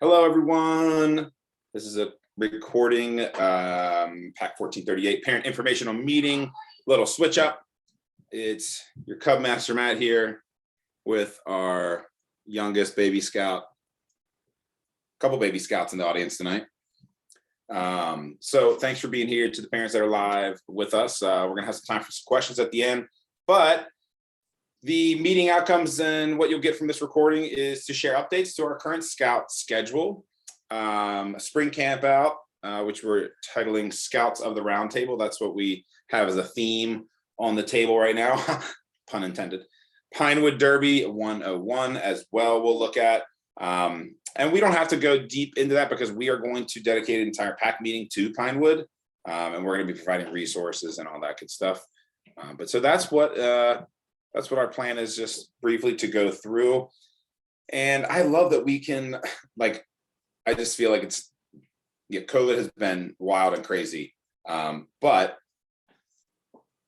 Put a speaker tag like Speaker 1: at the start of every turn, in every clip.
Speaker 1: Hello, everyone. This is a recording, PAC 1438, Parent Informational Meeting, little switch up. It's your Cub Master Matt here with our youngest baby scout. A couple baby scouts in the audience tonight. So thanks for being here. To the parents that are live with us. We're gonna have some time for some questions at the end, but the meeting outcomes and what you'll get from this recording is to share updates to our current scout schedule, spring camp out, which we're titling Scouts of the Roundtable. That's what we have as a theme on the table right now, pun intended. Pinewood Derby 101 as well we'll look at. And we don't have to go deep into that because we are going to dedicate an entire PAC meeting to Pinewood, and we're going to be providing resources and all that good stuff. But so that's what our plan is, just briefly to go through. And I love that we can, I just feel like COVID has been wild and crazy, but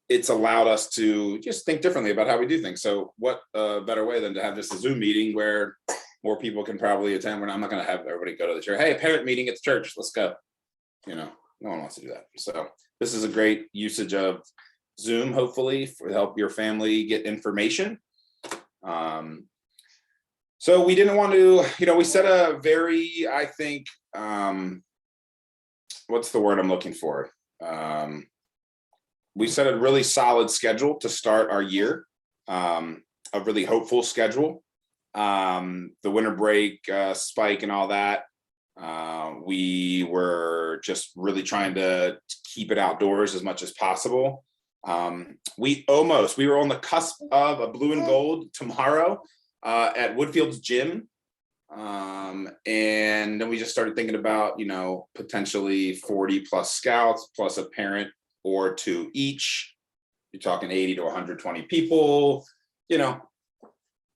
Speaker 1: it's allowed us to just think differently about how we do things. So what better way than to have just a Zoom meeting where more people can probably attend. I'm not going to have everybody go to the church. Hey, a parent meeting at the church, let's go. No one wants to do that. So this is a great usage of Zoom, hopefully, for help your family get information. So we didn't want to, we set a very, I think, what's the word I'm looking for? We set a really solid schedule to start our year, a really hopeful schedule. The winter break spike and all that. We were just really trying to keep it outdoors as much as possible. We were on the cusp of a blue and gold tomorrow at Woodfield's gym. And then we just started thinking about, potentially 40 plus scouts plus a parent or two each. You're talking 80 to 120 people,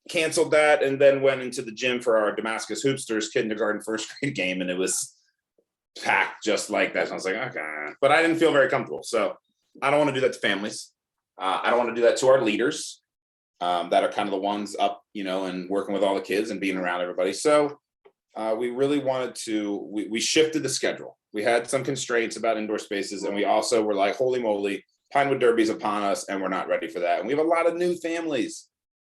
Speaker 1: canceled that and then went into the gym for our Damascus Hoopsters kindergarten first grade game. And it was packed just like that. So I was like, okay, but I didn't feel very comfortable. So I don't want to do that to families. I don't want to do that to our leaders that are kind of the ones up, and working with all the kids and being around everybody. So we really wanted to, we shifted the schedule. We had some constraints about indoor spaces, and we also were like, holy moly, Pinewood Derby's upon us, and we're not ready for that. And we have a lot of new families.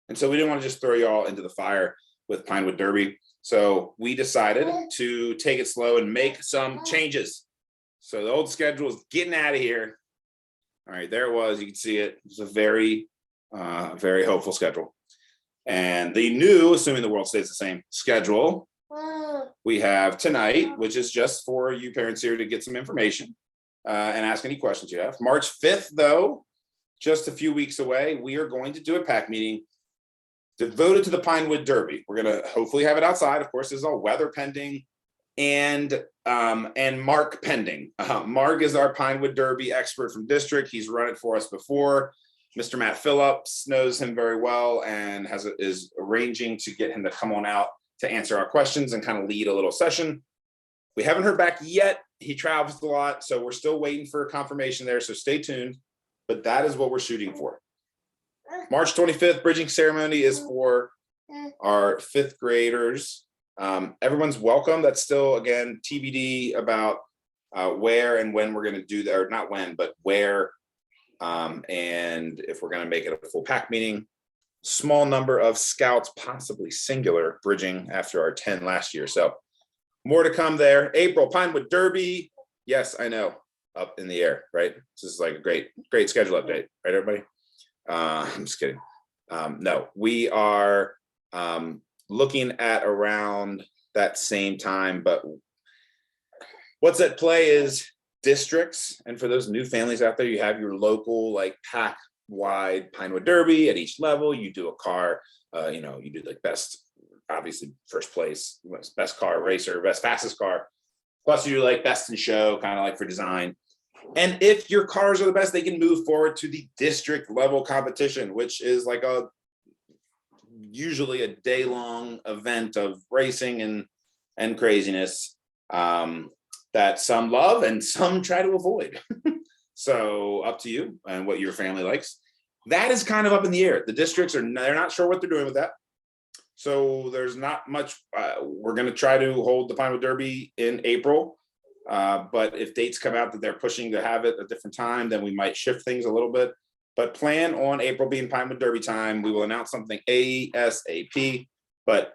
Speaker 1: And so we didn't want to just throw you all into the fire with Pinewood Derby. So we decided to take it slow and make some changes. So the old schedule is getting out of here. All right, there it was. You can see it. It's a very, very hopeful schedule. And the new, assuming the world stays the same, schedule we have tonight, which is just for you parents here to get some information and ask any questions you have. March 5th, though, just a few weeks away, we are going to do a PAC meeting devoted to the Pinewood Derby. We're going to hopefully have it outside. Of course, this is all weather pending and Mark pending. Mark is our Pinewood Derby expert from district. He's run it for us before. Mr. Matt Phillips knows him very well and is arranging to get him to come on out to answer our questions and kind of lead a little session. We haven't heard back yet. He travels a lot, so we're still waiting for confirmation there, so stay tuned. But that is what we're shooting for. March 25th, bridging ceremony is for our 5th graders. Everyone's welcome. That's still, again, TBD about where and when we're going to do that, or not when, but where, and if we're going to make it a full PAC meeting. Small number of scouts, possibly singular, bridging after our 10 last year. So more to come there. April, Pinewood Derby. Yes, I know, up in the air, right? This is like a great schedule update, right, everybody? I'm just kidding. No, we are looking at around that same time, but what's at play is districts. And for those new families out there, you have your local PAC wide Pinewood Derby at each level. You do a car, you do best, obviously first place, best car racer, best fastest car. Plus you do best in show, kind of for design. And if your cars are the best, they can move forward to the district level competition, which is usually a day-long event of racing and craziness that some love and some try to avoid. So up to you and what your family likes. That is kind of up in the air. The districts they're not sure what they're doing with that. So there's not much. We're going to try to hold the Pinewood Derby in April. But if dates come out that they're pushing to have it a different time, then we might shift things a little bit. But plan on April being Pinewood Derby time. We will announce something ASAP. But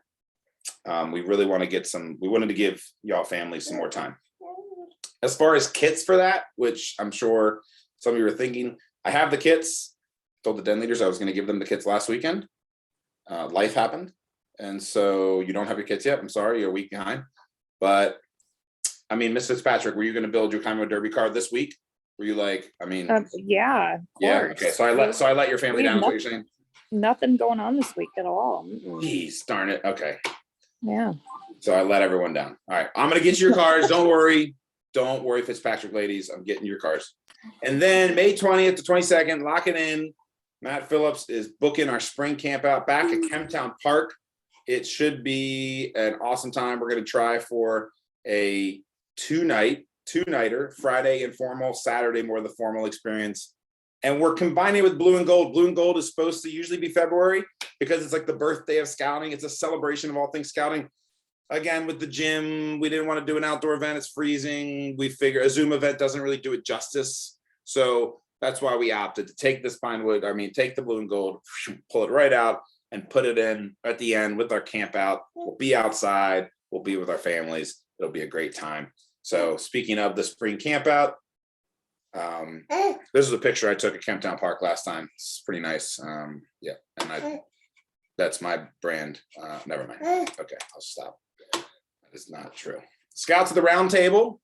Speaker 1: we really want to get some. We wanted to give y'all families some more time. As far as kits for that, which I'm sure some of you are thinking, I have the kits. Told the den leaders I was going to give them the kits last weekend. Life happened, and so you don't have your kits yet. I'm sorry, you're a week behind. But I mean, Miss Fitzpatrick, were you going to build your Pinewood Derby card this week? Were you like, I mean,
Speaker 2: yeah,
Speaker 1: okay. So I let your family down. Is what you're saying?
Speaker 2: Nothing going on this week at all.
Speaker 1: Jeez, darn it. Okay.
Speaker 2: Yeah.
Speaker 1: So I let everyone down. All right, I'm going to get you your cards. Don't worry. Don't worry, Fitzpatrick ladies. I'm getting your cards. And then May 20th to 22nd, lock it in. Matt Phillips is booking our spring camp out back at Kemptown Park. It should be an awesome time. We're going to try for a two-nighter, Friday informal, Saturday more the formal experience. And we're combining with Blue and Gold. Blue and Gold is supposed to usually be February because it's like the birthday of scouting. It's a celebration of all things scouting. Again, with the gym, we didn't want to do an outdoor event. It's freezing. We figure a Zoom event doesn't really do it justice. So that's why we opted to take this take the Blue and Gold, pull it right out and put it in at the end with our camp out. We'll be outside. We'll be with our families. It'll be a great time. So speaking of the spring camp out, this is a picture I took at Kemptown Park last time. It's pretty nice. Yeah, and that's my brand. Never mind. Okay, I'll stop. That is not true. Scouts at the Round Table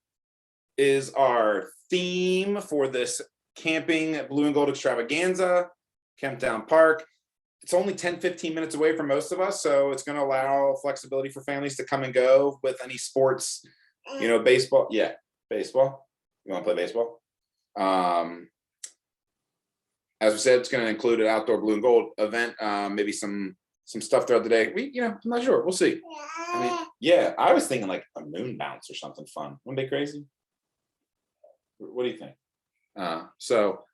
Speaker 1: is our theme for this camping Blue and Gold extravaganza, Kemptown Park. It's only 10-15 minutes away from most of us, so it's going to allow flexibility for families to come and go with any sports, baseball. Yeah, baseball. You want to play baseball? As we said, it's going to include an outdoor Blue and Gold event, maybe some stuff throughout the day. I'm not sure. We'll see. I was thinking like a moon bounce or something fun. Wouldn't it be crazy? What do you think? So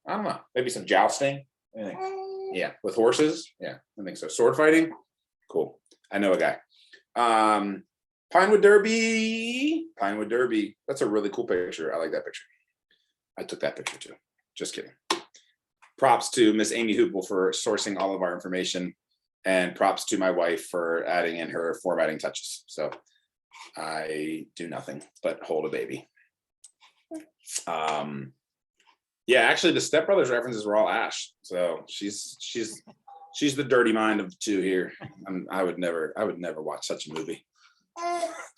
Speaker 1: I don't know. Maybe some jousting. What do you think? Yeah, with horses. Yeah, I think so. Sword fighting. Cool. I know a guy. Pinewood Derby. That's a really cool picture. I like that picture. I took that picture too. Just kidding. Props to Miss Amy Hoople for sourcing all of our information, and props to my wife for adding in her formatting touches. So I do nothing but hold a baby. Actually the Step Brothers references were all Ash. So she's the dirty mind of the two here. I would never watch such a movie.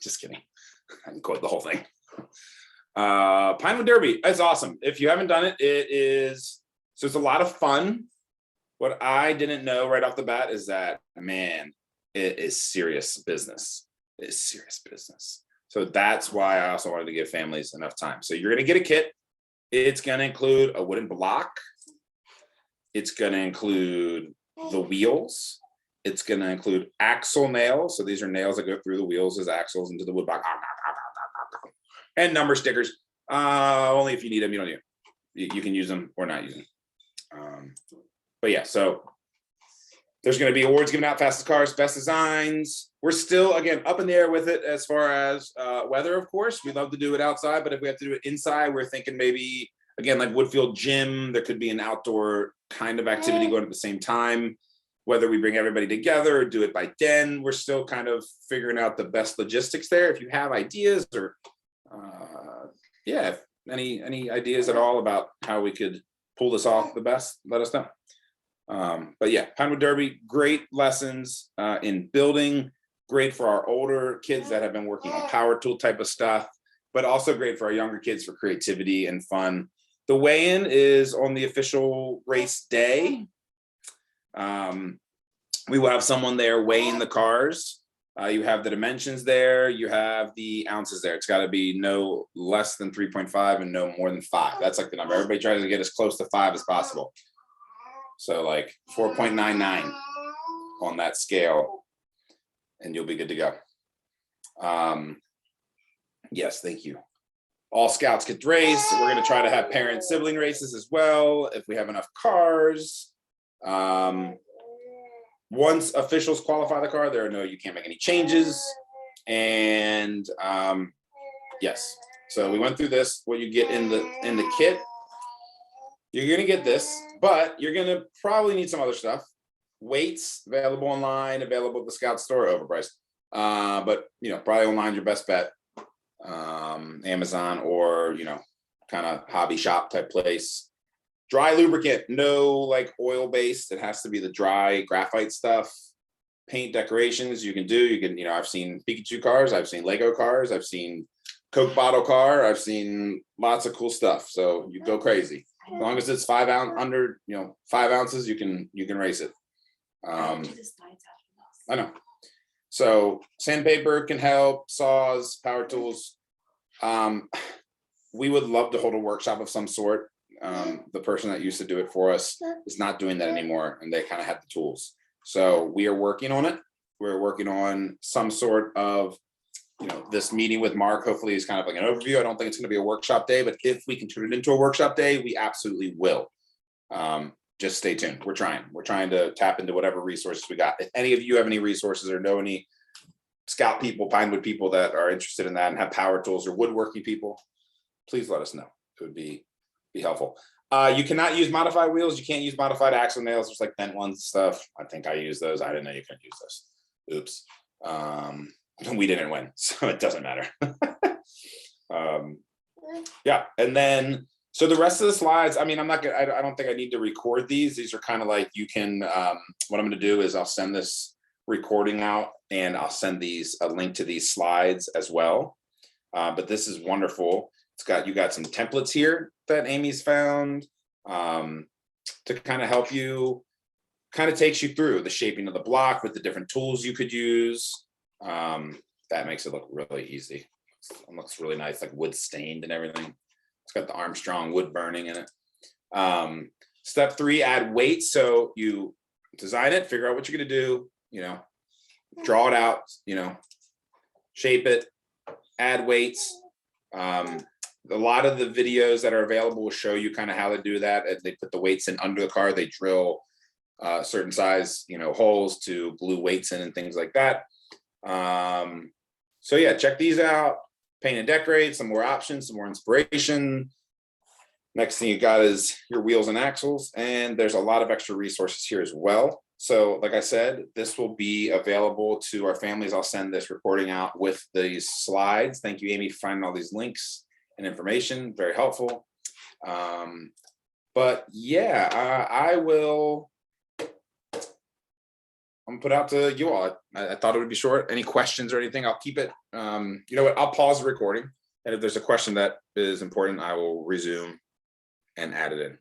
Speaker 1: Just kidding. I can quote the whole thing. Pinewood Derby. It's awesome. If you haven't done it, it's a lot of fun. What I didn't know right off the bat is that, man, it is serious business. It's serious business. So that's why I also wanted to give families enough time. So you're going to get a kit. It's going to include a wooden block. It's going to include the wheels. It's going to include axle nails. So these are nails that go through the wheels as axles into the wood block. And number stickers. Only if you need them. You don't need them. You can use them or not use them. So there's going to be awards given out, fastest cars, best designs. We're still, again, up in the air with it as far as weather, of course. We'd love to do it outside, but if we have to do it inside, we're thinking maybe, again, like Woodfield Gym, there could be an outdoor kind of activity going at the same time. Whether we bring everybody together or do it by den, we're still kind of figuring out the best logistics there. If you have ideas or, any ideas at all about how we could pull this off the best, let us know. Pinewood Derby, great lessons in building, great for our older kids that have been working on power tool type of stuff, but also great for our younger kids for creativity and fun. The weigh-in is on the official race day. We will have someone there weighing the cars. You have the dimensions there. You have the ounces there. It's got to be no less than 3.5 and no more than 5. That's like the number. Everybody tries to get as close to 5 as possible. So like 4.99 on that scale, and you'll be good to go. Yes, thank you. All scouts get to race. We're going to try to have parent sibling races as well if we have enough cars. once officials qualify the car, there are no, you can't make any changes. And yes, so we went through this. What you get in the kit, you're gonna get this, but you're gonna probably need some other stuff. Weights available online, available at the Scout store, overpriced. But you know, probably online your best bet. Amazon or kind of hobby shop type place. Dry lubricant, no like oil based. It has to be the dry graphite stuff. Paint decorations you can do. You can, I've seen Pikachu cars, I've seen Lego cars, I've seen Coke bottle car, I've seen lots of cool stuff. So you go crazy. As long as it's 5 ounce under, 5 ounces, you can race it. I know. So sandpaper can help, saws, power tools. We would love to hold a workshop of some sort. The person that used to do it for us is not doing that anymore, and they kind of had the tools. So we are working on it. We're working on some sort of, this meeting with Mark, hopefully is kind of like an overview. I don't think it's going to be a workshop day, but if we can turn it into a workshop day, we absolutely will. Just stay tuned. We're trying to tap into whatever resources we got. If any of you have any resources or know any Scout people, Pinewood people that are interested in that and have power tools or woodworking people, please let us know. It would be helpful. You cannot use modified wheels. You can't use modified axle nails. There's like bent ones and stuff. I think I use those. I didn't know you couldn't use those. Oops. We didn't win, so it doesn't matter. Yeah, and then so the rest of the slides, I mean, I don't think I need to record these. These are kind of like you can, what I'm going to do is I'll send this recording out and I'll send a link to these slides as well. But this is wonderful. You got some templates here that Amy's found to kind of help you, kind of takes you through the shaping of the block with the different tools you could use. That makes it look really easy. It looks really nice, like wood stained and everything. It's got the Armstrong wood burning in it. Step 3, add weight. So you design it, figure out what you're going to do, draw it out, shape it, add weights. A lot of the videos that are available will show you kind of how to do that. They put the weights in under the car. They drill certain size, holes to glue weights in and things like that. So yeah, check these out. Paint and decorate, some more options, some more inspiration. Next thing you got is your wheels and axles, and there's a lot of extra resources here as well. So like I said, this will be available to our families. I'll send this recording out with these slides. Thank you, Amy, for finding all these links and information. Very helpful. But yeah, I'm gonna put out to you all. I thought it would be short. Any questions or anything, I'll keep it. You know what? I'll pause the recording. And if there's a question that is important, I will resume and add it in.